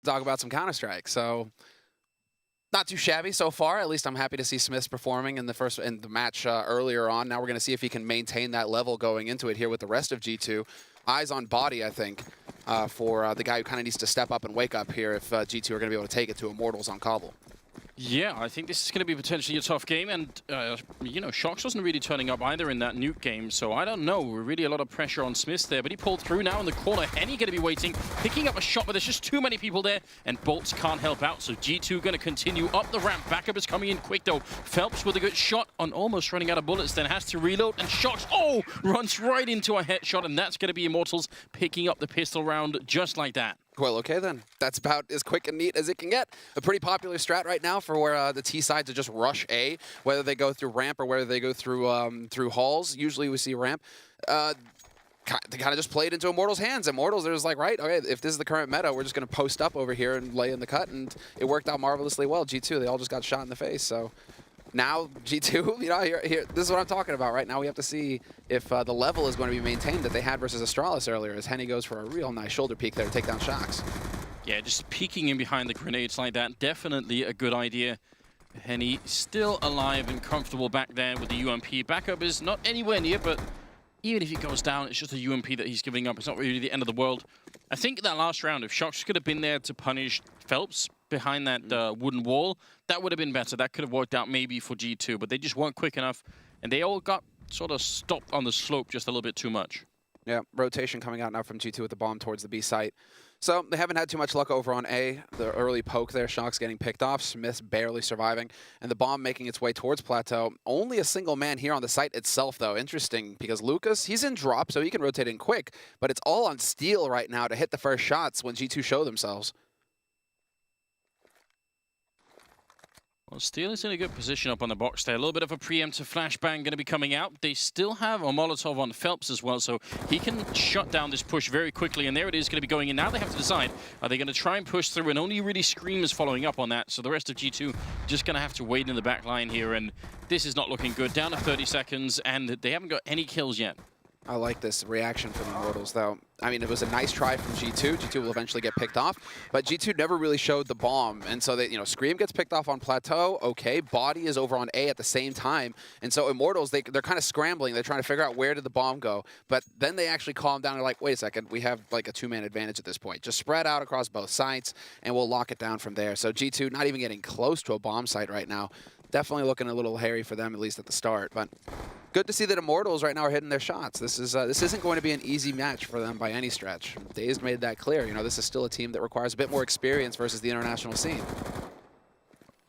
talk about some Counter-Strike. So not too shabby so far. At least I'm happy to see Smith's performing in the match earlier on. Now we're going to see if he can maintain that level going into it here with the rest of G2. Eyes on body, I think, for the guy who kind of needs to step up and wake up here if G2 are going to be able to take it to Immortals on Cbble. Yeah, I think this is going to be potentially a tough game, and, you know, Shox wasn't really turning up either in that nuke game, so I don't know. Really a lot of pressure on Smith there, but he pulled through now in the corner. Henny going to be waiting, picking up a shot, but there's just too many people there, and Bolts can't help out, so G2 going to continue up the ramp. Backup is coming in quick, though. Phelps with a good shot on almost running out of bullets, then has to reload, and Shox, runs right into a headshot, and that's going to be Immortals picking up the pistol round just like that. Well, okay then. That's about as quick and neat as it can get. A pretty popular strat right now for where the T side to just rush A, whether they go through ramp or whether they go through halls. Usually we see ramp. They kind of just played into Immortals' hands. Immortals, they're just like, right, okay, if this is the current meta, we're just going to post up over here and lay in the cut, and it worked out marvelously well. G2, they all just got shot in the face, so now G2, you know, here, this is what I'm talking about. Right now we have to see if the level is going to be maintained that they had versus Astralis earlier, as Henny goes for a real nice shoulder peek there to take down Shox. Yeah, just peeking in behind the grenades like that, definitely a good idea. Henny still alive and comfortable back there with the UMP. Backup is not anywhere near, but even if he goes down, it's just a UMP that he's giving up. It's not really the end of the world. I think that last round, if Shox could have been there to punish Phelps behind that wooden wall, that would have been better. That could have worked out maybe for G2, but they just weren't quick enough, and they all got sort of stopped on the slope just a little bit too much. Yeah, rotation coming out now from G2 with the bomb towards the B site. So they haven't had too much luck over on A. The early poke there, Shox getting picked off, Smith's barely surviving, and the bomb making its way towards Plateau. Only a single man here on the site itself, though. Interesting, because Lucas, he's in drop, so he can rotate in quick, but it's all on Steel right now to hit the first shots when G2 show themselves. Well, Steel is in a good position up on the box there. A little bit of a preemptive flashbang going to be coming out. They still have a Molotov on Phelps as well, so he can shut down this push very quickly. And there it is going to be going in. Now they have to decide, are they going to try and push through? And only really Scream is following up on that. So the rest of G2 just going to have to wait in the back line here. And this is not looking good. Down to 30 seconds, and they haven't got any kills yet. I like this reaction from the Immortals, though. I mean, it was a nice try from G2. G2 will eventually get picked off, but G2 never really showed the bomb, and so they, you know, Scream gets picked off on Plateau. Okay, Body is over on A at the same time, and so Immortals, they're kind of scrambling. They're trying to figure out where did the bomb go, but then they actually calm down. They're like, wait a second, we have like a two-man advantage at this point. Just spread out across both sites, and we'll lock it down from there. So G2 not even getting close to a bomb site right now. Definitely looking a little hairy for them, at least at the start, but good to see that Immortals right now are hitting their shots. This isn't going to be an easy match for them by any stretch. Dazed made that clear. You know, this is still a team that requires a bit more experience versus the international scene.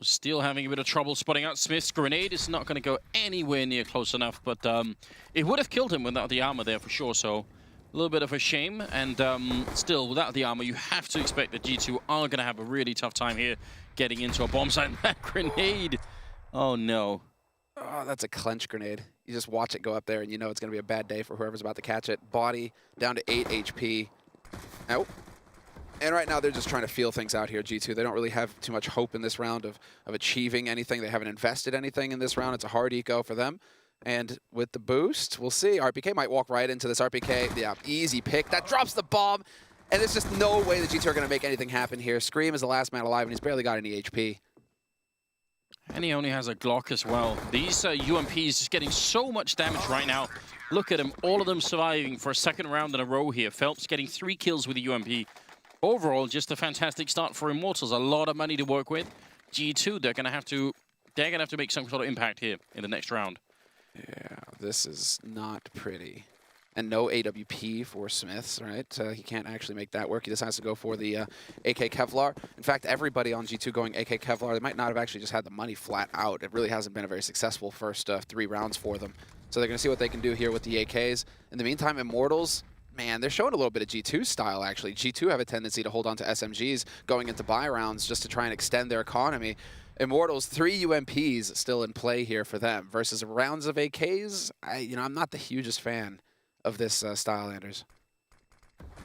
Still having a bit of trouble spotting out Smith's grenade. Is not going to go anywhere near close enough, but it would have killed him without the armor there for sure, so a little bit of a shame. And still, without the armor, you have to expect that G2 are going to have a really tough time here getting into a bomb site. That grenade, oh no. Oh, that's a clench grenade. You just watch it go up there and you know it's going to be a bad day for whoever's about to catch it. Body down to 8 HP. Nope. And right now they're just trying to feel things out here, G2. They don't really have too much hope in this round of achieving anything. They haven't invested anything in this round. It's a hard eco for them. And with the boost, we'll see. RPK might walk right into this. RPK, yeah, easy pick. That drops the bomb. And there's just no way that G2 are going to make anything happen here. Scream is the last man alive and he's barely got any HP. And he only has a Glock as well. These UMPs just getting so much damage right now. Look at them, all of them surviving for a second round in a row here. Phelps getting 3 kills with the UMP. Overall, just a fantastic start for Immortals. A lot of money to work with. G2, they're gonna have to make some sort of impact here in the next round. Yeah, this is not pretty. And no AWP for Smiths, right? He can't actually make that work. He decides to go for the AK Kevlar. In fact, everybody on G2 going AK Kevlar, they might not have actually just had the money flat out. It really hasn't been a very successful first 3 rounds for them. So they're going to see what they can do here with the AKs. In the meantime, Immortals, man, they're showing a little bit of G2 style, actually. G2 have a tendency to hold on to SMGs going into buy rounds just to try and extend their economy. Immortals, 3 UMPs still in play here for them versus rounds of AKs. I'm not the hugest fan of this style, Anders.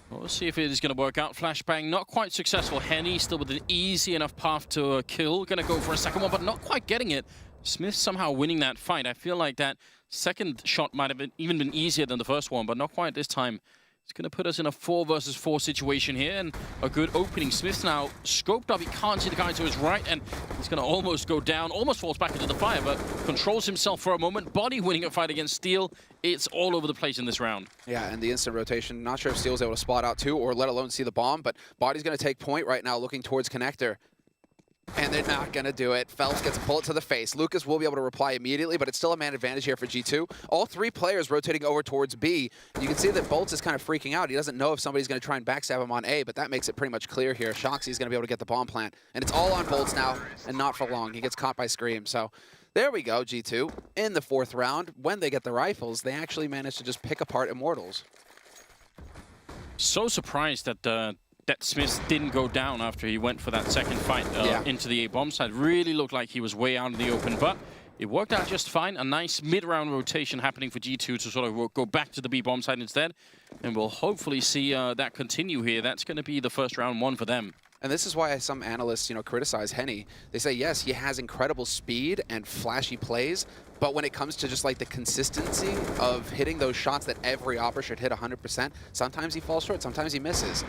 Well, we'll see if it is going to work out. Flashbang, not quite successful. Henny still with an easy enough path to a kill. Going to go for a second one, but not quite getting it. Smith somehow winning that fight. I feel like that second shot might have even been easier than the first one, but not quite this time. It's going to put us in a 4 versus 4 situation here, and a good opening. Smith's now scoped up. He can't see the guy to his right, and he's going to almost go down, almost falls back into the fire, but controls himself for a moment. Body winning a fight against Steel. It's all over the place in this round. Yeah, and the instant rotation. Not sure if Steel's able to spot out too, or let alone see the bomb, but Body's going to take point right now, looking towards Connector. And they're not going to do it. Phelps gets a bullet to the face. Lucas will be able to reply immediately, but it's still a man advantage here for G2. All 3 players rotating over towards B. You can see that Bolts is kind of freaking out. He doesn't know if somebody's going to try and backstab him on A, but that makes it pretty much clear here. Shoxy's going to be able to get the bomb plant. And it's all on Bolts now, and not for long. He gets caught by Scream. So there we go, G2. In the 4th round, when they get the rifles, they actually manage to just pick apart Immortals. So surprised that Smith didn't go down after he went for that second fight into the A-bomb side. Really looked like he was way out in the open, but it worked out just fine. A nice mid-round rotation happening for G2 to sort of go back to the B-bomb side instead. And we'll hopefully see that continue here. That's going to be the first round 1 for them. And this is why some analysts, criticize Henny. They say, yes, he has incredible speed and flashy plays, but when it comes to just like the consistency of hitting those shots that every opera should hit 100%, sometimes he falls short, sometimes he misses.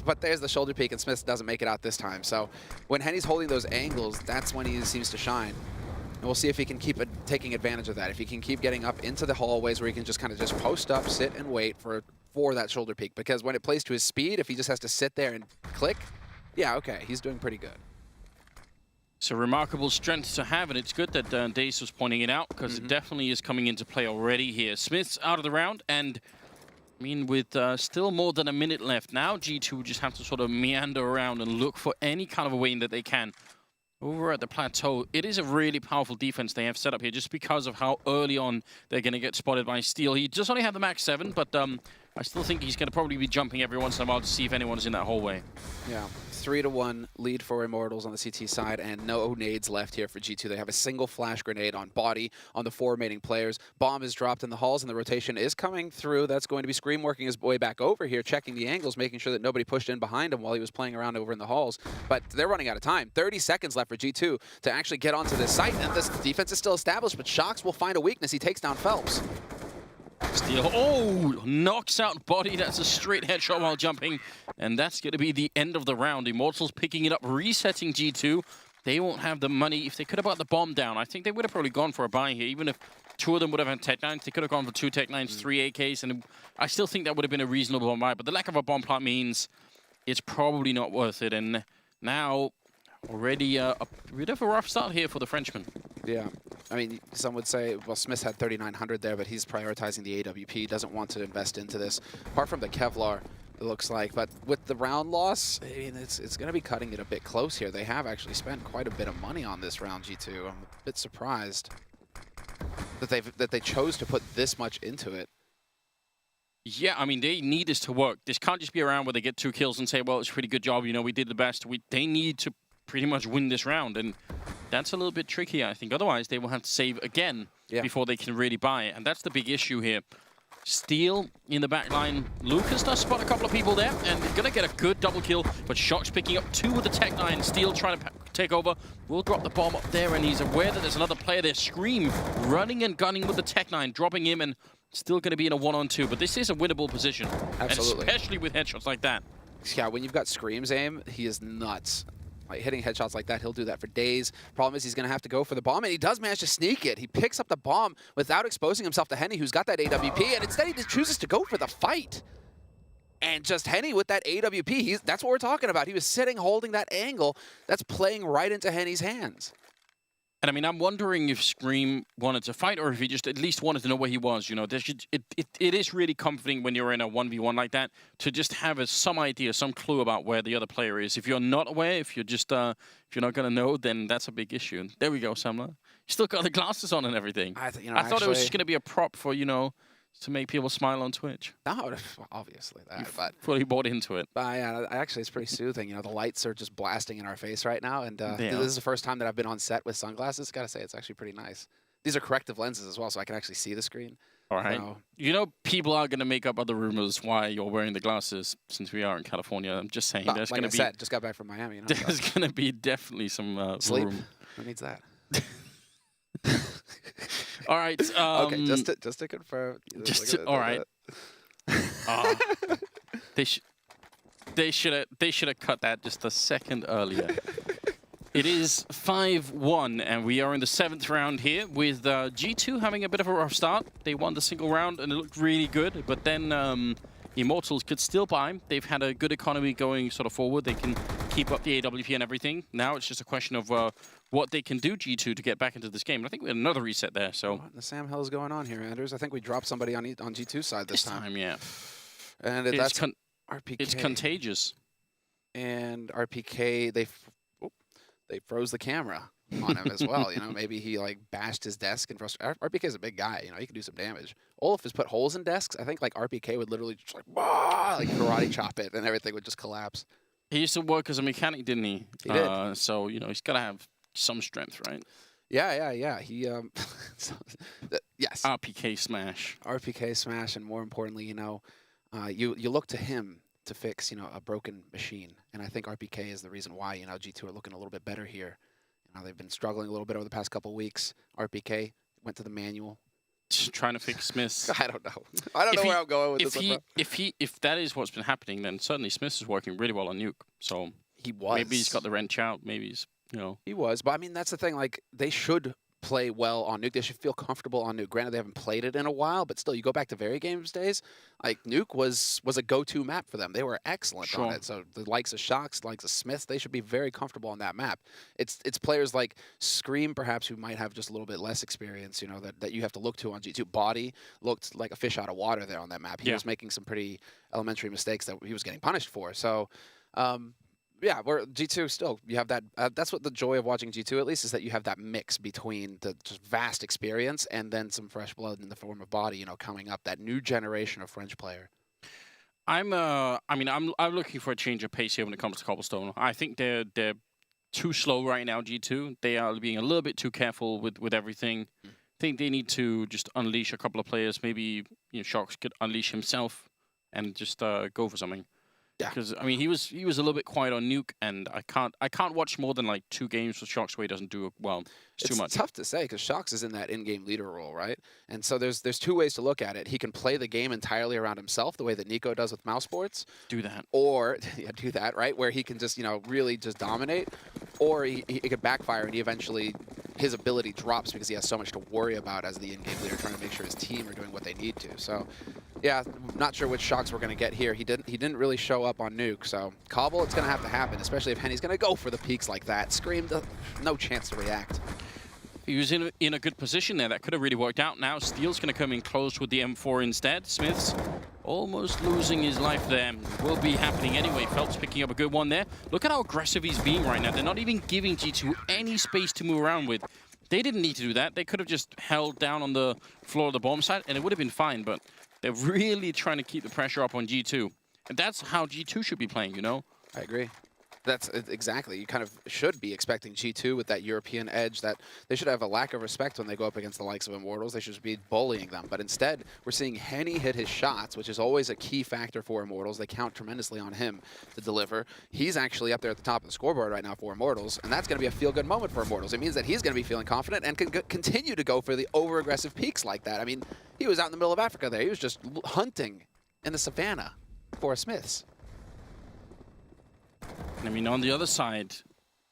But there's the shoulder peek, and Smith doesn't make it out this time. So when Henny's holding those angles, that's when he seems to shine. And we'll see if he can keep taking advantage of that. If he can keep getting up into the hallways where he can just kind of just post up, sit, and wait for that shoulder peek. Because when it plays to his speed, if he just has to sit there and click, yeah, okay, he's doing pretty good. It's a remarkable strength to have, and it's good that Dace was pointing it out, because it definitely is coming into play already here. Smith's out of the round, and I mean, with still more than a minute left, now G2 just have to sort of meander around and look for any kind of a win that they can. Over at the plateau, it is a really powerful defense they have set up here just because of how early on they're going to get spotted by Steel. He just only have the max 7, but I still think he's going to probably be jumping every once in a while to see if anyone's in that hallway. Yeah, 3-1 lead for Immortals on the CT side, and no nades left here for G2. They have a single flash grenade on Body on the 4 remaining players. Bomb is dropped in the halls, and the rotation is coming through. That's going to be Scream working his way back over here, checking the angles, making sure that nobody pushed in behind him while he was playing around over in the halls. But they're running out of time. 30 seconds left for G2 to actually get onto this site, and this defense is still established, but Shox will find a weakness. He takes down Phelps. Steel, oh, knocks out Body. That's a straight headshot while jumping. And that's going to be the end of the round. Immortals picking it up, resetting G2. They won't have the money. If they could have got the bomb down, I think they would have probably gone for a buy here. Even if 2 of them would have had Tech 9s, they could have gone for 2 Tech 9s, 3 AKs. And I still think that would have been a reasonable buy. But the lack of a bomb plant means it's probably not worth it. And now, already a bit of a rough start here for the Frenchman. Yeah. I mean, some would say, well, Smith had 3,900 there, but he's prioritizing the AWP, doesn't want to invest into this. Apart from the Kevlar, it looks like. But with the round loss, I mean, it's going to be cutting it a bit close here. They have actually spent quite a bit of money on this round, G2. I'm a bit surprised that they chose to put this much into it. Yeah, I mean, they need this to work. This can't just be around where they get 2 kills and say, well, it's a pretty good job, we did the best. They need to pretty much win this round, and that's a little bit tricky, I think. Otherwise, they will have to save again before they can really buy it, and that's the big issue here. Steel in the back line. Lucas does spot a couple of people there, and they're going to get a good double kill, but Shox picking up 2 with the Tech 9. Steel trying to take over. Will drop the bomb up there, and he's aware that there's another player there. Scream running and gunning with the Tech 9, dropping him, and still going to be in a 1-on-2, but this is a winnable position. Absolutely. And especially with headshots like that. Yeah, when you've got Scream's aim, he is nuts. Like, hitting headshots like that, he'll do that for days. Problem is he's going to have to go for the bomb, and he does manage to sneak it. He picks up the bomb without exposing himself to Henny, who's got that AWP, and instead he just chooses to go for the fight. And just Henny with that AWP, that's what we're talking about. He was sitting, holding that angle. That's playing right into Henny's hands. And I mean, I'm wondering if Scream wanted to fight or if he just at least wanted to know where he was. It is really comforting when you're in a 1v1 like that to just have some idea, some clue about where the other player is. If you're not aware, if you're just if you're not gonna know, then that's a big issue. And there we go, Samla. You still got the glasses on and everything. I thought it was just gonna be a prop for to make people smile on Twitch. No, obviously that. But fully bought into it. Yeah, actually, it's pretty soothing. The lights are just blasting in our face right now, and this is the first time that I've been on set with sunglasses. Gotta say, it's actually pretty nice. These are corrective lenses as well, so I can actually see the screen. All right. So, people are gonna make up other rumors why you're wearing the glasses since we are in California. I'm just saying, there's like gonna be. Just got back from Miami. There's gonna be definitely some sleep. Who needs that? All right. Okay, just to confirm. All right. They should have cut that just a second earlier. It is 5-1, and we are in the 7th round here with G2 having a bit of a rough start. They won the single round, and it looked really good, but then Immortals could still buy. They've had a good economy going sort of forward. They can keep up the AWP and everything. Now it's just a question of what they can do, G2, to get back into this game. And I think we had another reset there, so... What in the Sam Hell is going on here, Anders? I think we dropped somebody on G2's side this time. Yeah. And that's RPK. It's contagious. And RPK, they froze the camera on him as well. You know, maybe he like bashed his desk and frustrated. RPK's a big guy. You know, he can do some damage. Olaf has put holes in desks. I think like RPK would literally just like karate chop it and everything would just collapse. He used to work as a mechanic, didn't he? He did. So you know he's got to have some strength, right? Yeah. He yes. RPK smash. RPK smash, and more importantly, you know, you look to him to fix, you know, a broken machine. And I think RPK is the reason why, you know, G2 are looking a little bit better here. You know, they've been struggling a little bit over the past couple of weeks. RPK went to the manual. Just trying to fix Smiths. I don't know. I don't know where I'm going with this. If that is what's been happening, then certainly Smiths is working really well on Nuke. So he was. Maybe he's got the wrench out. Maybe he's, you know. He was. But I mean, that's the thing. Like, they should play well on Nuke. They should feel comfortable on Nuke. Granted, they haven't played it in a while, but still, you go back to Very Games days, like Nuke was a go-to map for them. They were excellent on it. So the likes of Shox, the likes of Smiths, they should be very comfortable on that map. It's players like Scream, perhaps, who might have just a little bit less experience, you know, that you have to look to on G2. Body looked like a fish out of water there on that map. He was making some pretty elementary mistakes that he was getting punished for. So, yeah, we're G2 still. You have that. That's what the joy of watching G2 at least is that you have that mix between the just vast experience and then some fresh blood in the form of Body. You know, coming up, that new generation of French player. I'm looking for a change of pace here when it comes to Cobblestone. I think they're too slow right now. G2. They are being a little bit too careful with everything. I think they need to just unleash a couple of players. Maybe Shox could unleash himself and just go for something. Yeah, because I mean he was a little bit quiet on Nuke, and I can't watch more than like 2 games with Shox where he doesn't do well. It's too much. It's tough to say because Shox is in that in-game leader role, right? And so there's 2 ways to look at it. He can play the game entirely around himself, the way that Nico does with Mouse Sports. Do that. Or do that, right? Where he can just really just dominate, or he could backfire and he eventually his ability drops because he has so much to worry about as the in-game leader, trying to make sure his team are doing what they need to. So. Yeah, not sure which Shox we're going to get here. He didn't really show up on Nuke, so Cobble, it's going to have to happen, especially if Henny's going to go for the peaks like that. Scream, no chance to react. He was in a good position there. That could have really worked out. Now Steel's going to come in close with the M4 instead. Smith's almost losing his life there. Will be happening anyway. Felt's picking up a good one there. Look at how aggressive he's being right now. They're not even giving G2 any space to move around with. They didn't need to do that. They could have just held down on the floor of the bomb site, and it would have been fine, but they're really trying to keep the pressure up on G2. And that's how G2 should be playing, you know? I agree. That's exactly. You kind of should be expecting G2 with that European edge that they should have a lack of respect when they go up against the likes of Immortals. They should be bullying them. But instead, we're seeing Henny hit his shots, which is always a key factor for Immortals. They count tremendously on him to deliver. He's actually up there at the top of the scoreboard right now for Immortals, and that's going to be a feel-good moment for Immortals. It means that he's going to be feeling confident and can continue to go for the over-aggressive peaks like that. I mean, he was out in the middle of Africa there. He was just hunting in the savannah for Smiths. I mean, on the other side,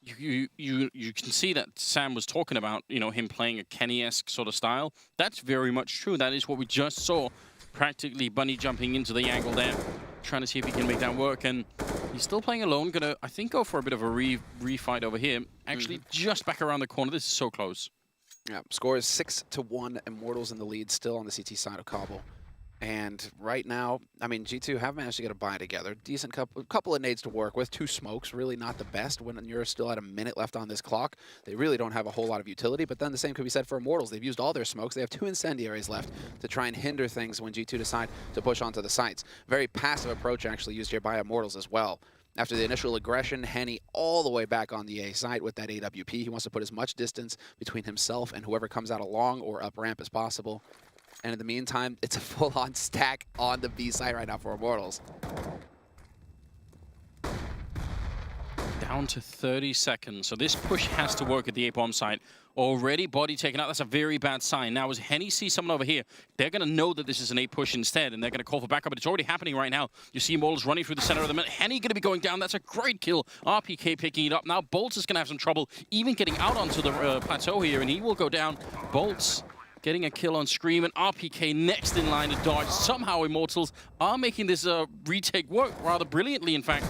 you can see that Sam was talking about, him playing a Kenny-esque sort of style. That's very much true. That is what we just saw, practically bunny jumping into the angle there, trying to see if he can make that work. And he's still playing alone. Gonna, I think, go for a bit of a refight over here. Actually, just back around the corner. This is so close. Yeah, score is 6-1. Immortals in the lead, still on the CT side of Cobble. And right now, I mean, G2 have managed to get a buy together. Decent couple of nades to work with. 2 smokes, really not the best when you're still at a minute left on this clock. They really don't have a whole lot of utility, but then the same could be said for Immortals. They've used all their smokes. They have 2 incendiaries left to try and hinder things when G2 decide to push onto the sites. Very passive approach actually used here by Immortals as well. After the initial aggression, Henny all the way back on the A site with that AWP. He wants to put as much distance between himself and whoever comes out along or up ramp as possible. And in the meantime, it's a full-on stack on the B side right now for Immortals. Down to 30 seconds. So this push has to work at the A-bomb site. Already body taken out. That's a very bad sign. Now, as Henny sees someone over here, they're going to know that this is an A push instead, and they're going to call for backup, but it's already happening right now. You see Immortals running through the center of the minute. Henny going to be going down. That's a great kill. RPK picking it up. Now, Bolts is going to have some trouble even getting out onto the plateau here, and he will go down. Bolts getting a kill on Scream, and RPK next in line to dodge. Somehow Immortals are making this retake work rather brilliantly, in fact.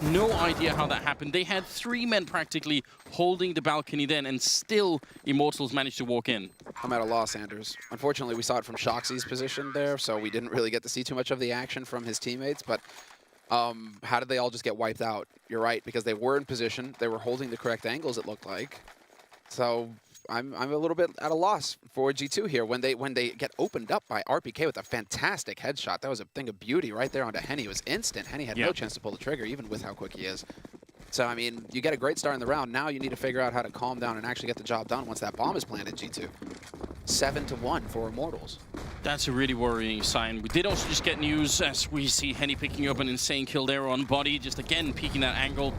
No idea how that happened. They had 3 men practically holding the balcony then, and still Immortals managed to walk in. I'm at a loss, Anders. Unfortunately, we saw it from Shoxy's position there, so we didn't really get to see too much of the action from his teammates, but how did they all just get wiped out? You're right, because they were in position. They were holding the correct angles, it looked like. So I'm a little bit at a loss for G2 here. When they get opened up by RPK with a fantastic headshot, that was a thing of beauty right there onto Henny. It was instant. Henny had no chance to pull the trigger, even with how quick he is. So, I mean, you get a great start in the round. Now you need to figure out how to calm down and actually get the job done once that bomb is planted, G2. 7-1 for Immortals. That's a really worrying sign. We did also just get news as we see Henny picking up an insane kill there on body, just again peeking that angle.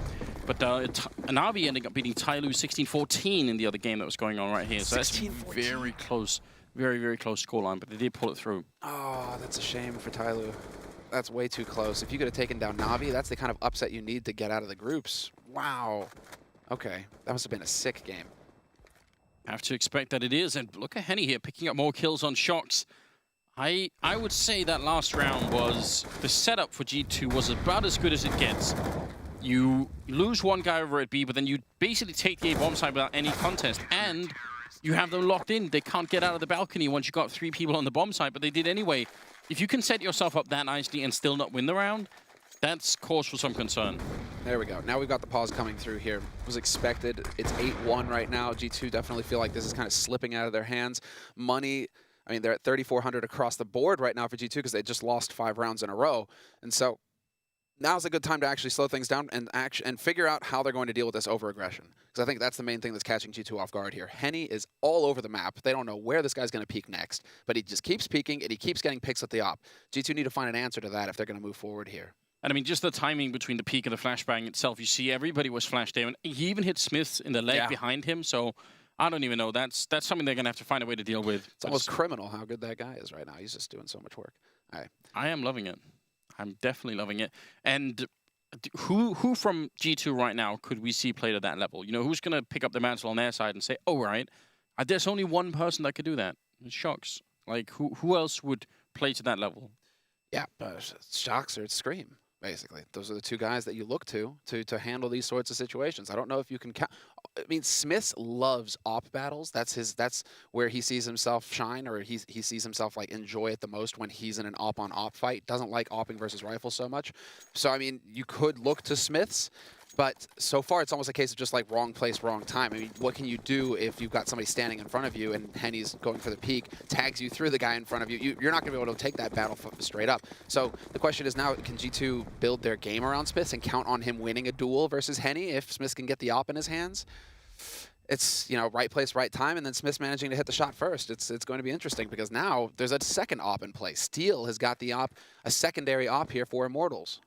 But Anavi ending up beating Tyloo 16-14 in the other game that was going on right here. So that's very close, very, very close scoreline, but they did pull it through. Oh, that's a shame for Tyloo. That's way too close. If you could have taken down Navi, that's the kind of upset you need to get out of the groups. Wow. Okay, that must have been a sick game. Have to expect that it is. And look at Henny here picking up more kills on Shox. I would say that last round was, the setup for G2 was about as good as it gets. You lose one guy over at B, but then you basically take the A-bomb side without any contest, and you have them locked in. They can't get out of the balcony once you've got 3 people on the bomb side, but they did anyway. If you can set yourself up that nicely and still not win the round, that's cause for some concern. There we go. Now we've got the pause coming through here. It was expected. It's 8-1 right now. G2 definitely feel like this is kind of slipping out of their hands. Money, I mean, they're at 3,400 across the board right now for G2 because they just lost 5 rounds in a row. And so now's a good time to actually slow things down and figure out how they're going to deal with this over-aggression. Because I think that's the main thing that's catching G2 off guard here. Henny is all over the map. They don't know where this guy's going to peek next, but he just keeps peeking, and he keeps getting picks at the op. G2 need to find an answer to that if they're going to move forward here. And I mean, just the timing between the peek and the flashbang itself, you see everybody was flashed down. He even hit Smiths in the leg behind him, so I don't even know. That's something they're going to have to find a way to deal with. It's almost criminal how good that guy is right now. He's just doing so much work. All right. I am loving it. I'm definitely loving it. And who from G2 right now could we see play to that level? You know, who's going to pick up the mantle on their side and say, oh, right, there's only one person that could do that. It's Shox. Like, who else would play to that level? Yeah, Shox or Scream, basically. Those are the 2 guys that you look to handle these sorts of situations. I don't know if you can count. I mean, Smiths loves op battles. That's where he sees himself shine, or he sees himself like enjoy it the most when he's in an op-on-op fight. Doesn't like opping versus rifle so much. So I mean, you could look to Smiths, but so far it's almost a case of just like wrong place, wrong time. I mean, what can you do if you've got somebody standing in front of you and Henny's going for the peak, tags you through the guy in front of you? You're not going to be able to take that battle straight up. So the question is now, can G2 build their game around Smiths and count on him winning a duel versus Henny if Smiths can get the op in his hands? It's, you know, right place, right time, and then Smith's managing to hit the shot first. It's going to be interesting because now there's a second op in play. Steel has got the op, a secondary op here for Immortals.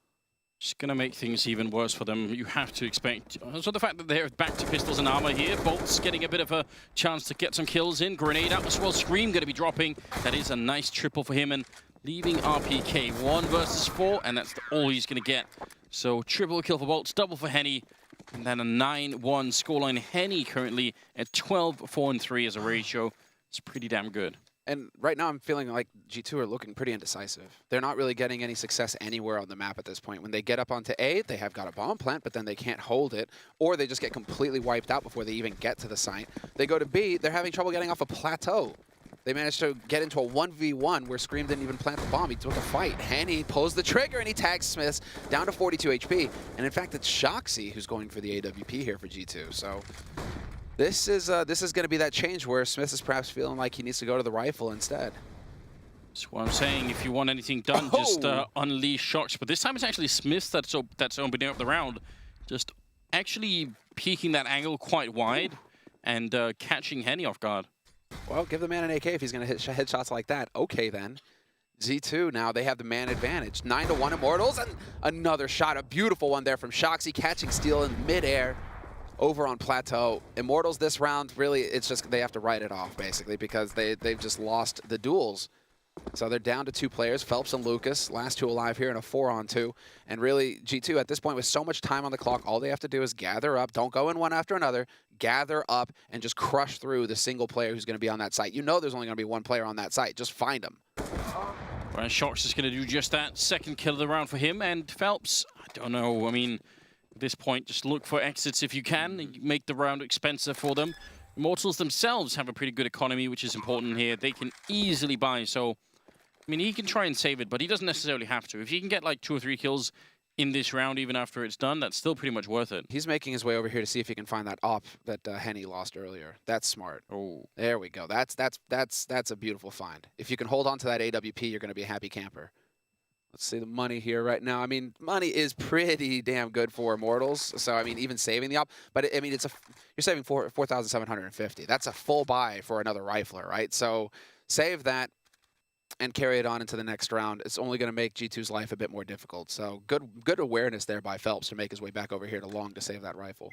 It's going to make things even worse for them. You have to expect. So the fact that they're back to pistols and armor here. Bolt's getting a bit of a chance to get some kills in. Grenade out as well. Scream going to be dropping. That is a nice triple for him, and leaving RPK 1 versus 4, and that's all he's going to get. So triple kill for Bolts, double for Henny. And then a 9-1 scoreline. Henny currently at 12-4-3 as a ratio. It's pretty damn good. And right now I'm feeling like G2 are looking pretty indecisive. They're not really getting any success anywhere on the map at this point. When they get up onto A, they have got a bomb plant, but then they can't hold it, or they just get completely wiped out before they even get to the site. They go to B, they're having trouble getting off a plateau. They managed to get into a 1v1 where Scream didn't even plant the bomb. He took a fight. Henny pulls the trigger and he tags Smiths down to 42 HP. And in fact, it's Shoxy who's going for the AWP here for G2. So this is going to be that change where Smiths is perhaps feeling like he needs to go to the rifle instead. That's what I'm saying. If you want anything done, just unleash Shox. But this time it's actually Smiths that's opening up the round. Just actually peeking that angle quite wide and catching Henny off guard. Well, give the man an AK if he's going to hit headshots like that. Okay, then. Z2 now, they have the man advantage. 9-1 Immortals, and another shot, a beautiful one there from Shoxy, catching Steel in midair over on Plateau. Immortals this round, really, it's just they have to write it off, basically, because they've just lost the duels. So they're down to 2 players, Phelps and Lucas, last 2 alive here in a 4-on-2. And really, G2 at this point, with so much time on the clock, all they have to do is gather up, don't go in one after another, gather up and just crush through the single player who's going to be on that site. You know there's only going to be 1 player on that site, just find him. Brian Shox is going to do just that. Second kill of the round for him. And Phelps, I don't know, I mean, at this point, just look for exits if you can. Make the round expensive for them. Immortals themselves have a pretty good economy, which is important here. They can easily buy, so, I mean, he can try and save it, but he doesn't necessarily have to. If he can get like 2 or 3 kills in this round, even after it's done, that's still pretty much worth it. He's making his way over here to see if he can find that op that Henny lost earlier. That's smart. Oh, there we go. That's a beautiful find. If you can hold on to that AWP, you're going to be a happy camper. Let's see the money here right now. I mean, money is pretty damn good for Immortals. So I mean, even saving the op, but I mean, you're saving 4,750. That's a full buy for another rifler, right? So save that and carry it on into the next round. It's only going to make G2's life a bit more difficult. So good awareness there by Phelps to make his way back over here to Long to save that rifle.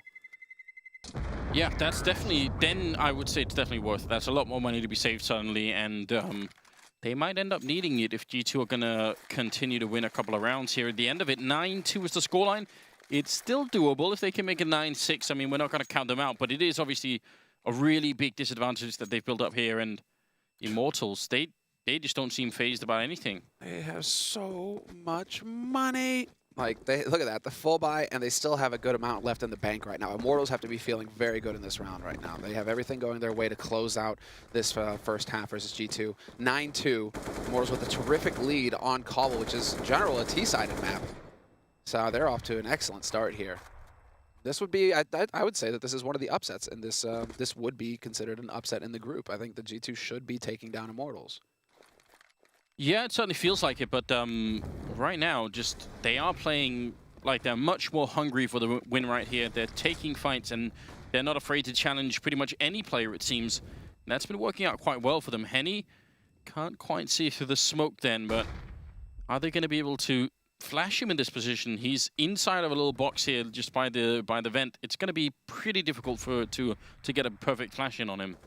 Yeah, that's definitely, then I would say it's definitely worth it. That's a lot more money to be saved suddenly, and they might end up needing it if G2 are going to continue to win a couple of rounds here. At the end of it, 9-2 is the scoreline. It's still doable if they can make a 9-6. I mean, we're not going to count them out, but it is obviously a really big disadvantage that they've built up here, and Immortals, they just don't seem phased about anything. They have so much money. Like, look at that, the full buy, and they still have a good amount left in the bank right now. Immortals have to be feeling very good in this round right now. They have everything going their way to close out this first half versus G2. 9-2, Immortals with a terrific lead on Cbble, which is in general a T-sided map. So they're off to an excellent start here. This would be, I would say that this is one of the upsets, and this would be considered an upset in the group. I think the G2 should be taking down Immortals. Yeah, it certainly feels like it, but right now, just they are playing like they're much more hungry for the win right here. They're taking fights, and they're not afraid to challenge pretty much any player, it seems. And that's been working out quite well for them. Henny can't quite see through the smoke then, but are they going to be able to flash him in this position? He's inside of a little box here, just by the vent. It's going to be pretty difficult to get a perfect flash in on him.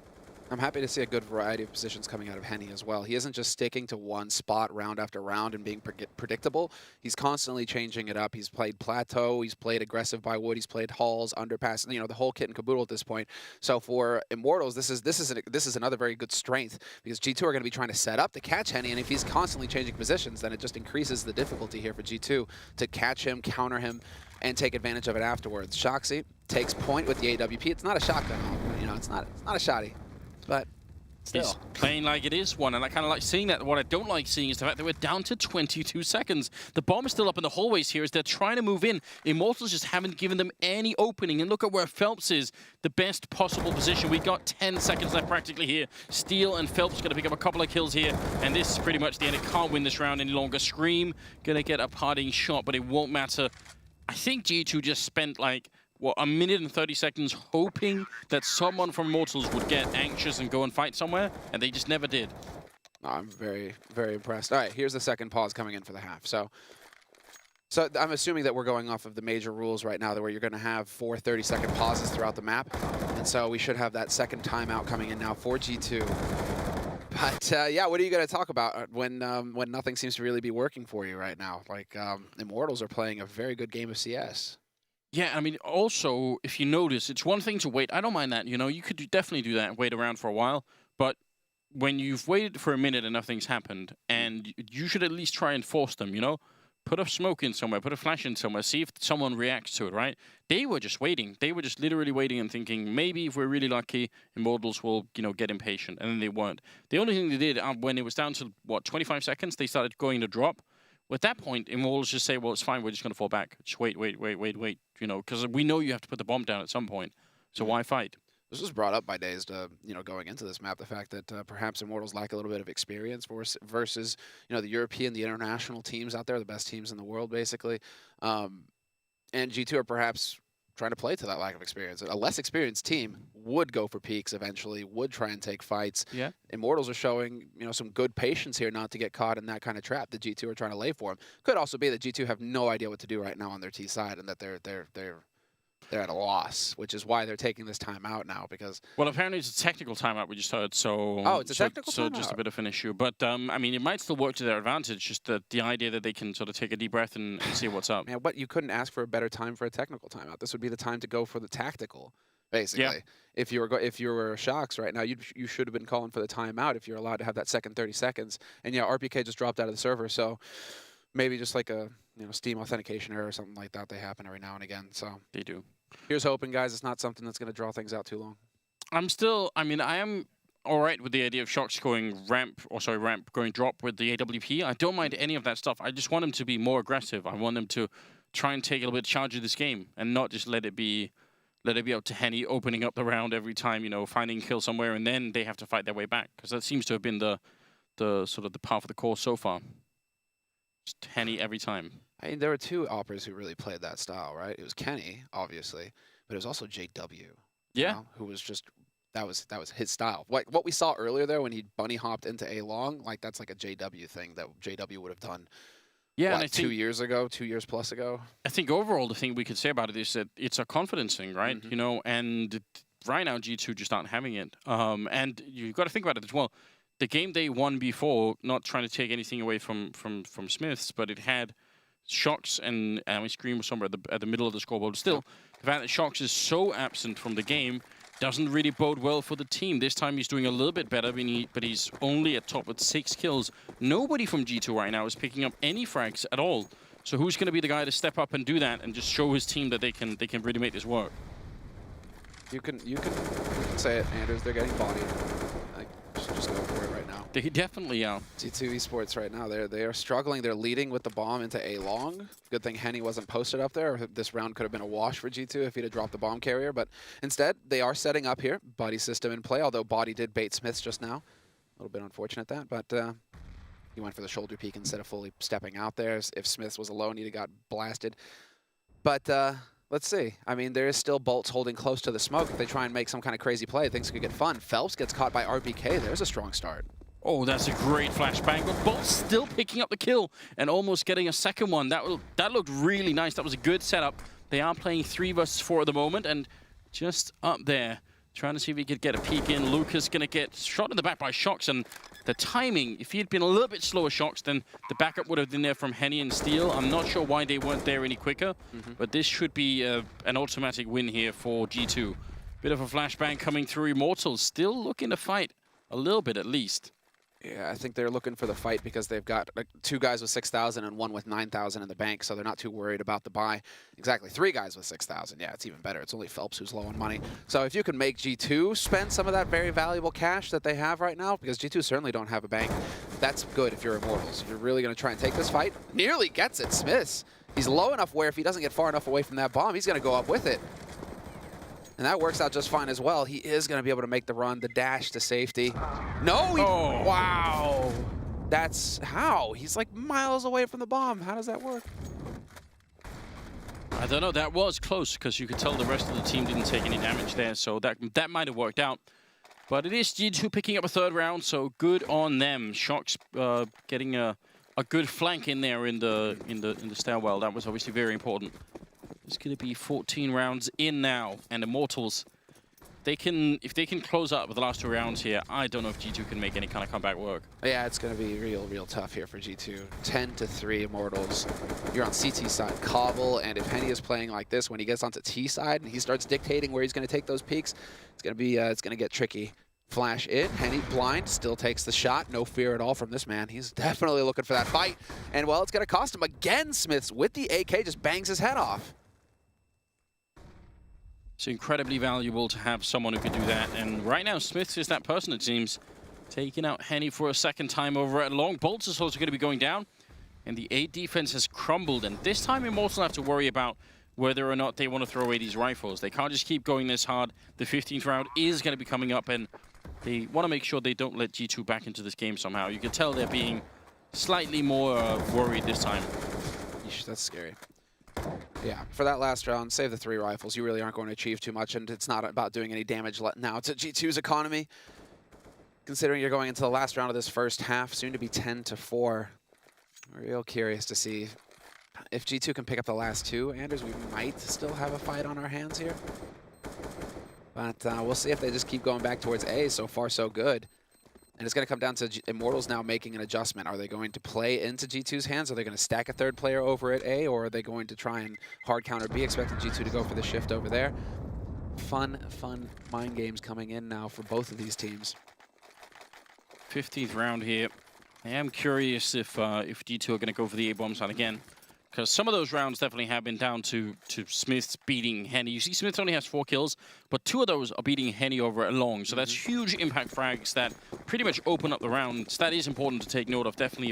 I'm happy to see a good variety of positions coming out of Henny as well. He isn't just sticking to one spot round after round and being predictable. He's constantly changing it up. He's played Plateau, he's played aggressive by wood, he's played halls, underpass, you know, the whole kit and caboodle at this point. So for Immortals, this is another very good strength, because G2 are going to be trying to set up to catch Henny, and if he's constantly changing positions, then it just increases the difficulty here for G2 to catch him, counter him, and take advantage of it afterwards. Shoxy takes point with the AWP. It's not a shotgun, you know, it's not a shotty. But still. He's playing like it is one, and I kind of like seeing that. What I don't like seeing is the fact that we're down to 22 seconds. The bomb is still up in the hallways here as they're trying to move in. Immortals just haven't given them any opening, and look at where Phelps is, the best possible position. We got 10 seconds left practically here. Steel and Phelps going to pick up a couple of kills here, and this is pretty much the end. It can't win this round any longer. Scream going to get a parting shot, but it won't matter. I think G2 just spent like, what, a minute and 30 seconds hoping that someone from Immortals would get anxious and go and fight somewhere, and they just never did. I'm very, very impressed. All right, here's the second pause coming in for the half. So I'm assuming that we're going off of the major rules right now, where you're going to have 4 30-second pauses throughout the map. And so we should have that second timeout coming in now for G2. But yeah, what are you going to talk about when nothing seems to really be working for you right now? Like, Immortals are playing a very good game of CS. Yeah, I mean, also, if you notice, it's one thing to wait. I don't mind that, you know. You could definitely do that and wait around for a while. But when you've waited for a minute and nothing's happened, and you should at least try and force them, you know. Put a smoke in somewhere, put a flash in somewhere, see if someone reacts to it, right? They were just waiting. They were just literally waiting and thinking, maybe if we're really lucky, Immortals will, you know, get impatient. And then they weren't. The only thing they did, when it was down to, what, 25 seconds, they started going to drop. At that point, Immortals just say, well, it's fine, we're just going to fall back. Just wait, you know, because we know you have to put the bomb down at some point. So why fight? This was brought up by Dazed, you know, going into this map, the fact that perhaps Immortals lack a little bit of experience versus, you know, the European, the international teams out there, the best teams in the world, basically. And G2 are perhaps trying to play to that lack of experience. A less experienced team would go for peaks eventually, would try and take fights. Yeah. Immortals are showing, some good patience here not to get caught in that kind of trap that G2 are trying to lay for them. Could also be that G2 have no idea what to do right now on their T side and that they're at a loss, which is why they're taking this time out now because... Well, apparently it's a technical timeout we just heard, so... Oh, it's a technical so timeout. just a bit of an issue. But, I mean, it might still work to their advantage, just the idea that they can sort of take a deep breath and see what's up. Man, you couldn't ask for a better time for a technical timeout. This would be the time to go for the tactical, basically. Yeah. If you were Shocks right now, you should have been calling for the timeout if you're allowed to have that second 30 seconds. And yeah, RPK just dropped out of the server, so maybe just like a Steam authentication error or something like that. They happen every now and again. So They do. Here's hoping, guys, it's not something that's going to draw things out too long. I am all right with the idea of Shocks going ramp going drop with the AWP. I don't mind any of that stuff. I just want them to be more aggressive. I want them to try and take a little bit of charge of this game and not just let it be up to Henny opening up the round every time, finding kill somewhere and then they have to fight their way back. Because that seems to have been the sort of the path of the course so far. Just Henny every time. I mean, there were two operas who really played that style, right? It was Kenny, obviously, but it was also JW. Yeah. Who was just that was his style. What we saw earlier there when he bunny hopped into A long, like that's like a JW thing that JW would have done. Yeah, what, and I think 2 years ago, 2 years plus ago. I think overall the thing we could say about it is that it's a confidence thing, right? Mm-hmm. And right now G2 just aren't having it. And you've got to think about it as well. The game they won before, not trying to take anything away from Smiths, but it had Shocks and Scream was somewhere at the middle of the scoreboard. Still, the fact that Shocks is so absent from the game doesn't really bode well for the team. This time he's doing a little bit better, but he's only at top with 6 kills. Nobody from G2 right now is picking up any frags at all. So who's going to be the guy to step up and do that and just show his team that they can really make this work? You can say it, Anders. They're getting bodied. Like, just go for it right now. They definitely are. G2 Esports right now, they are struggling. They're leading with the bomb into A long. Good thing Henny wasn't posted up there. This round could have been a wash for G2 if he'd have dropped the bomb carrier. But instead, they are setting up here. Buddy system in play, although Body did bait Smiths just now. A little bit unfortunate that, but he went for the shoulder peek instead of fully stepping out there. If Smiths was alone, he'd have got blasted. But let's see. I mean, there is still Bolts holding close to the smoke. If they try and make some kind of crazy play, things could get fun. Phelps gets caught by RBK. There's a strong start. Oh, that's a great flashbang, but Bolt's still picking up the kill and almost getting a second one. That looked really nice. That was a good setup. They are playing 3 versus 4 at the moment, and just up there, trying to see if he could get a peek in. Lucas going to get shot in the back by Shocks, and the timing, if he had been a little bit slower, Shocks, then the backup would have been there from Henny and Steel. I'm not sure why they weren't there any quicker, but this should be an automatic win here for G2. Bit of a flashbang coming through. Immortals still looking to fight a little bit at least. Yeah, I think they're looking for the fight because they've got like 2 guys with 6,000 and 1 with 9,000 in the bank, so they're not too worried about the buy. Exactly, 3 guys with 6,000. Yeah, it's even better. It's only Phelps who's low on money. So if you can make G2 spend some of that very valuable cash that they have right now, because G2 certainly don't have a bank, that's good if you're Immortals. If you're really going to try and take this fight, nearly gets it, Smiths. He's low enough where if he doesn't get far enough away from that bomb, he's going to go up with it. And that works out just fine as well. He is going to be able to make the run, the dash to safety. No! Wow! That's how? He's like miles away from the bomb. How does that work? I don't know. That was close because you could tell the rest of the team didn't take any damage there, so that might have worked out. But it is G2 picking up a 3rd round, so good on them. Shocks getting a good flank in there in the stairwell. That was obviously very important. It's going to be 14 rounds in now, and Immortals, if they can close up with the last 2 rounds here, I don't know if G2 can make any kind of comeback work. Yeah, it's going to be real tough here for G2. 10-3 Immortals. You're on CT side, Cbble, and if Henny is playing like this, when he gets onto T side and he starts dictating where he's going to take those peaks, it's going to get tricky. Flash in, Henny blind, still takes the shot. No fear at all from this man. He's definitely looking for that fight. And well, it's going to cost him again. Smiths with the AK just bangs his head off. It's incredibly valuable to have someone who can do that. And right now, Smiths is that person, it seems. Taking out Henny for a 2nd time over at long. Bolts is also going to be going down. And the A defense has crumbled. And this time, Immortals have to worry about whether or not they want to throw away these rifles. They can't just keep going this hard. The 15th round is going to be coming up. And they want to make sure they don't let G2 back into this game somehow. You can tell they're being slightly more worried this time. Yeesh, that's scary. Yeah, for that last round, save the 3 rifles. You really aren't going to achieve too much, and it's not about doing any damage now to G2's economy. Considering you're going into the last round of this first half, soon to be 10-4. Real curious to see if G2 can pick up the last 2. Anders, we might still have a fight on our hands here. But we'll see if they just keep going back towards A. So far, so good. And it's going to come down to Immortals now making an adjustment. Are they going to play into G2's hands? Are they going to stack a 3rd player over at A? Or are they going to try and hard counter B, expecting G2 to go for the shift over there? Fun mind games coming in now for both of these teams. 15th round here. I am curious if G2 are going to go for the A-bomb side again. Because some of those rounds definitely have been down to Smith's beating Henny. You see Smith only has 4 kills, but 2 of those are beating Henny over a long. So that's huge impact frags that pretty much open up the rounds. That is important to take note of. Definitely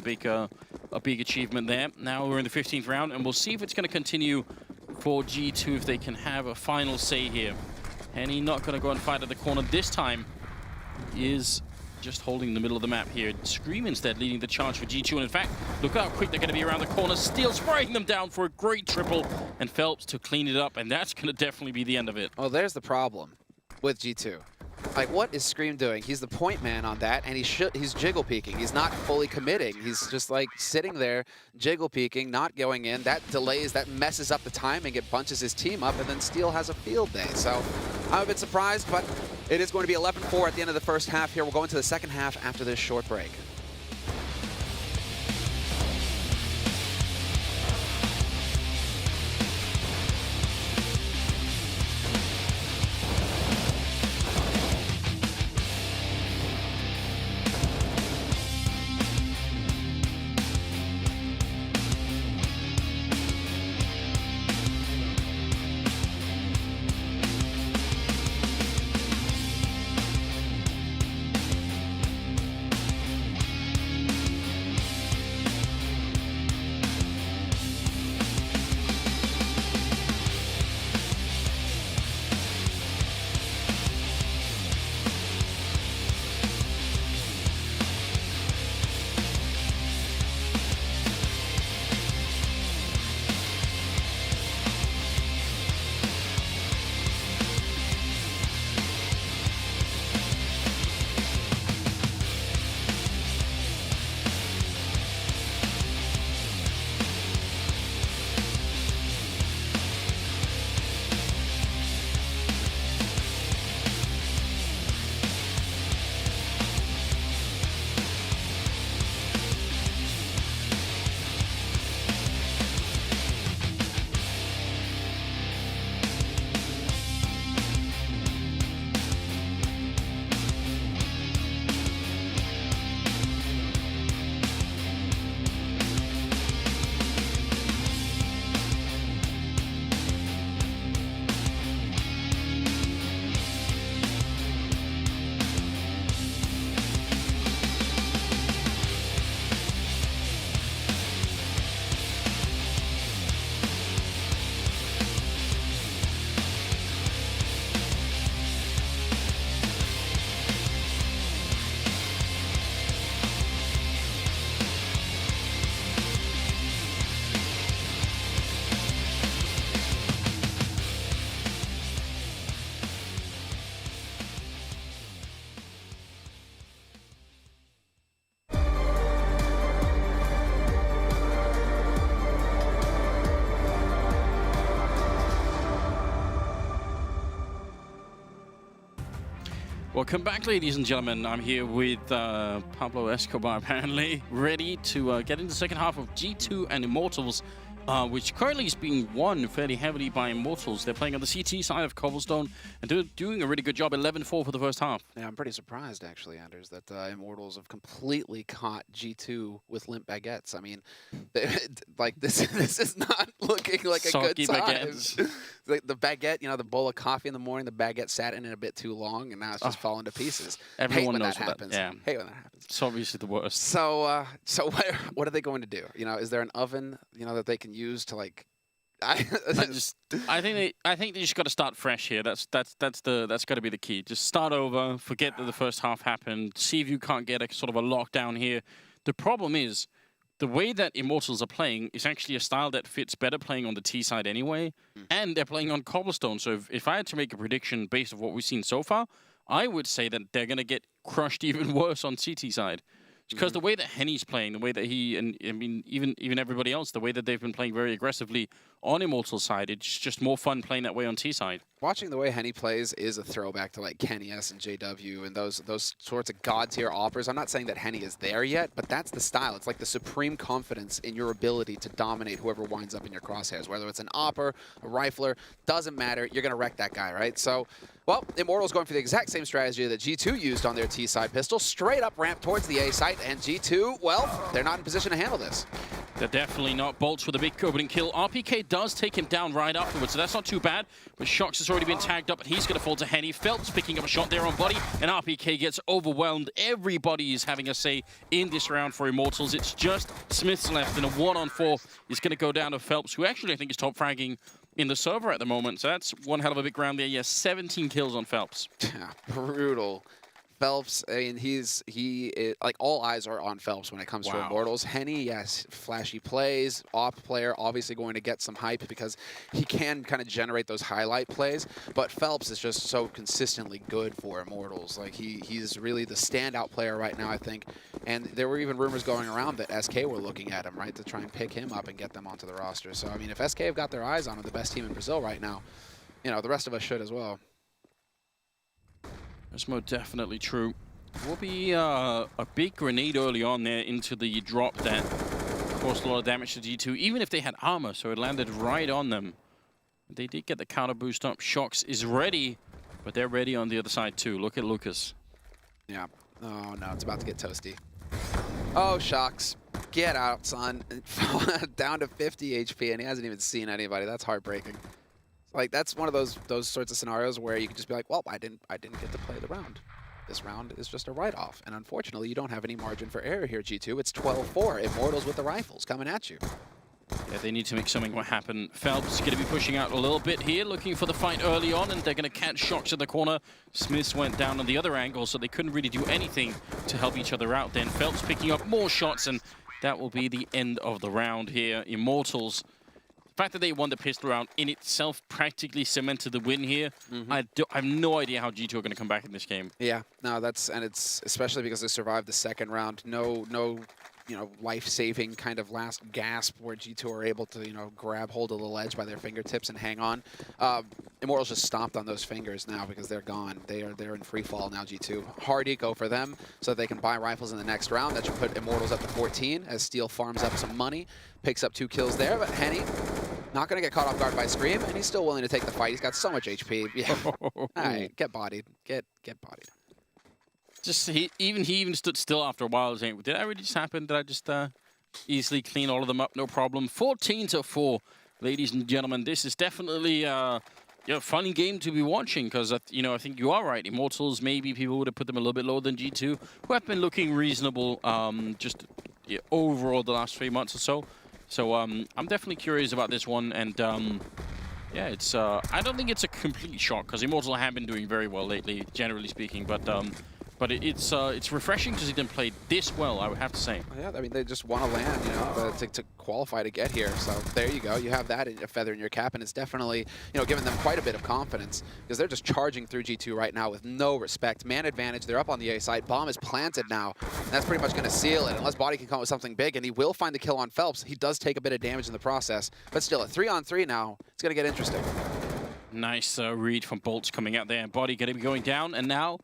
a big achievement there. Now we're in the 15th round, and we'll see if it's going to continue for G2 if they can have a final say here. Henny not going to go and fight at the corner this time. Is just holding the middle of the map here. Scream instead leading the charge for G2. And in fact, look how quick they're going to be around the corner. Steel spraying them down for a great triple. And Phelps to clean it up. And that's going to definitely be the end of it. Oh, there's the problem with G2. Like, what is Scream doing? He's the point man on that, and he's jiggle peeking. He's not fully committing. He's just, like, sitting there, jiggle peeking, not going in. That delays, that messes up the timing. It bunches his team up, and then Steel has a field day. So I'm a bit surprised, but it is going to be 11-4 at the end of the first half here. We'll go into the second half after this short break. Welcome back, ladies and gentlemen. I'm here with Pablo Escobar, apparently, ready to get into the second half of G2 and Immortals, which currently is being won fairly heavily by Immortals. They're playing on the CT side of Cobblestone, and they're doing a really good job, 11-4 for the first half. Yeah, I'm pretty surprised, actually, Anders, that Immortals have completely caught G2 with limp baguettes. I mean, like, this is not looking like a Soggy good time. baguettes. Like the baguette, you know, the bowl of coffee in the morning, the baguette sat in it a bit too long, and now it's just falling to pieces. Everyone Hate when knows that what happens. that, yeah. Hate when that happens. It's obviously the worst. So, what are they going to do? You know, is there an oven, you know, that they can use to, like? I think they just got to start fresh here. That's got to be the key. Just start over. Forget that the first half happened. See if you can't get a sort of a lockdown here. The problem is, the way that Immortals are playing is actually a style that fits better playing on the T side anyway, and they're playing on cobblestone. So if I had to make a prediction based on what we've seen so far, I would say that they're going to get crushed even worse on CT side. Because the way that Henny's playing, the way that he, and I mean, even everybody else, the way that they've been playing very aggressively on Immortals side, it's just more fun playing that way on T side. Watching the way Henny plays is a throwback to like Kenny S and JW and those sorts of god tier offers. I'm not saying that Henny is there yet, but that's the style. It's like the supreme confidence in your ability to dominate whoever winds up in your crosshairs. Whether it's an opper, a rifler, doesn't matter. You're gonna wreck that guy, right? So, well, Immortals going for the exact same strategy that G2 used on their T side pistol, straight up ramp towards the A site, and G2, well, they're not in position to handle this. They're definitely not. Bolts with a big opening kill. RPK does take him down right afterwards, so that's not too bad. But Shox has already been tagged up, and he's going to fall to Henny. Phelps picking up a shot there on Body, and RPK gets overwhelmed. Everybody is having a say in this round for Immortals. It's just Smith's left, and a 1-on-4 is going to go down to Phelps, who actually I think is top fragging in the server at the moment. So that's one hell of a big round there. Yes, 17 kills on Phelps. Yeah, brutal. Phelps, I mean, he is, like, all eyes are on Phelps when it comes to Immortals. Henny, yes, flashy plays, op player, obviously going to get some hype because he can kind of generate those highlight plays, but Phelps is just so consistently good for Immortals. Like, he's really the standout player right now, I think, and there were even rumors going around that SK were looking at him, right, to try and pick him up and get them onto the roster. So, I mean, if SK have got their eyes on him, the best team in Brazil right now, you know, the rest of us should as well. That's most definitely true. Will be a big grenade early on there into the drop that caused a lot of damage to G2, even if they had armor, so it landed right on them. They did get the counter boost up. Shox is ready, but they're ready on the other side too. Look at Lucas. Yeah. Oh no, it's about to get toasty. Oh, Shox, get out, son. Down to 50 HP, and he hasn't even seen anybody. That's heartbreaking. Like, that's one of those sorts of scenarios where you can just be like, well, I didn't get to play the round. This round is just a write-off, and unfortunately, you don't have any margin for error here, G2. It's 12-4. Immortals with the rifles coming at you. Yeah, they need to make something happen. Phelps going to be pushing out a little bit here, looking for the fight early on, and they're going to catch Shox in the corner. Smiths went down on the other angle, so they couldn't really do anything to help each other out. Then Phelps picking up more shots, and that will be the end of the round here. Immortals. The fact that they won the pistol round in itself practically cemented the win here. I have no idea how G2 are going to come back in this game. Yeah, no, and it's especially because they survived the second round. No, you know, life-saving kind of last gasp where G2 are able to, you know, grab hold of the ledge by their fingertips and hang on. Immortals just stomped on those fingers now because they're gone. They're in free fall now, G2. Hard eco for them so that they can buy rifles in the next round. That should put Immortals up to 14 as Steel farms up some money, picks up 2 kills there, but Henny not going to get caught off guard by Scream, and he's still willing to take the fight. He's got so much HP. Yeah. All right, get bodied. Get bodied. Just he even stood still after a while, saying, "Did that really just happen? Did I just easily clean all of them up? No problem." 14-4, ladies and gentlemen. This is definitely a fun game to be watching because you know, I think you are right. Immortals, maybe people would have put them a little bit lower than G2, who have been looking reasonable just overall the last 3 months or so. So I'm definitely curious about this one, and yeah, it's I don't think it's a complete shock because Immortals have been doing very well lately, generally speaking, but it's refreshing to see them play this well, I would have to say. Yeah, I mean, they just want to land, you know, to qualify to get here. So there you go. You have that a feather in your cap, and it's definitely, you know, giving them quite a bit of confidence because they're just charging through G2 right now with no respect. Man advantage. They're up on the A side. Bomb is planted now, and that's pretty much going to seal it unless Body can come up with something big, and he will find the kill on Phelps. He does take a bit of damage in the process, but still, a 3-on-3 now. It's going to get interesting. Nice read from Bolts coming out there, and Body going to be going down, and now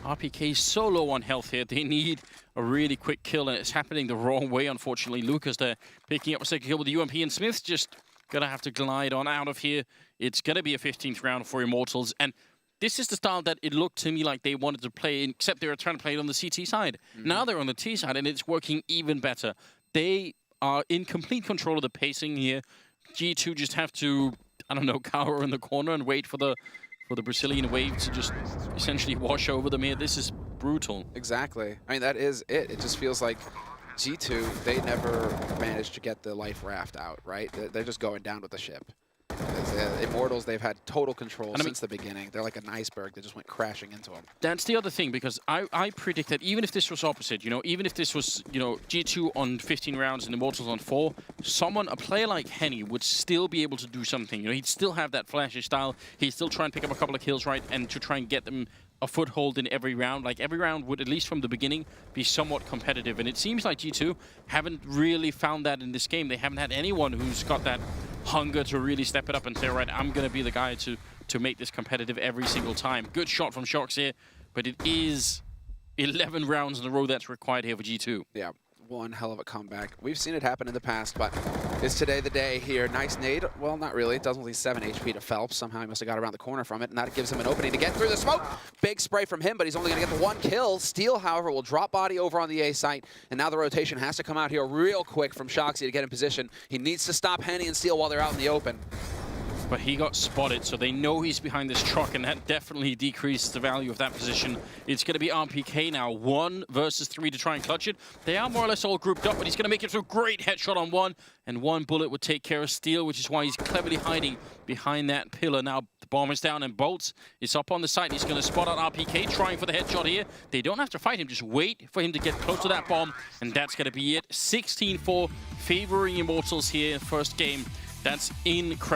RPK so low on health here. They need a really quick kill, and it's happening the wrong way, unfortunately. Lucas there picking up a second kill with the UMP, and Smith's just going to have to glide on out of here. It's going to be a 15th round for Immortals, and this is the style that it looked to me like they wanted to play, except they were trying to play it on the CT side. Now they're on the T side, and it's working even better. They are in complete control of the pacing here. G2 just have to, I don't know, cower in the corner and wait for the Brazilian wave to just essentially wash over them here. This is brutal. Exactly. I mean, that is it. It just feels like G2, they never managed to get the life raft out, right? They're just going down with the ship. Immortals, they've had total control And I mean, since the beginning. They're like an iceberg that just went crashing into them. that's the other thing, because I predict that even if this was opposite, even if this was, G2 on 15 rounds and Immortals on 4, a player like Henny would still be able to do something. He'd still have that flashy style. He'd still try and pick up a couple of kills, right, and to try and get them a foothold in every round. Like, every round would, at least from the beginning, be somewhat competitive. And it seems like G2 haven't really found that in this game. They haven't had anyone who's got that hunger to really step it up and say, all right, I'm going to be the guy to make this competitive every single time. Good shot from Shox here, but it is 11 rounds in a row that's required here for G2. Yeah, one hell of a comeback. We've seen it happen in the past, but is today the day here? Nice nade. Well, not really. It does only 7 HP to Phelps. Somehow he must have got around the corner from it, and that gives him an opening to get through the smoke. Big spray from him, but he's only going to get the 1 kill. Steel, however, will drop body over on the A site, and now the rotation has to come out here real quick from Shoxy to get in position. He needs to stop Henny and Steel while they're out in the open. But he got spotted, so they know he's behind this truck, and that definitely decreases the value of that position. It's going to be RPK now, 1 versus 3 to try and clutch it. They are more or less all grouped up, but he's going to make it through. Great headshot on 1, and 1 bullet would take care of Steel, which is why he's cleverly hiding behind that pillar. Now the bomb is down, and Bolts is up on the side. He's going to spot out RPK, trying for the headshot here. They don't have to fight him, just wait for him to get close to that bomb, and that's going to be it. 16-4, favoring Immortals here in first game. That's incredible.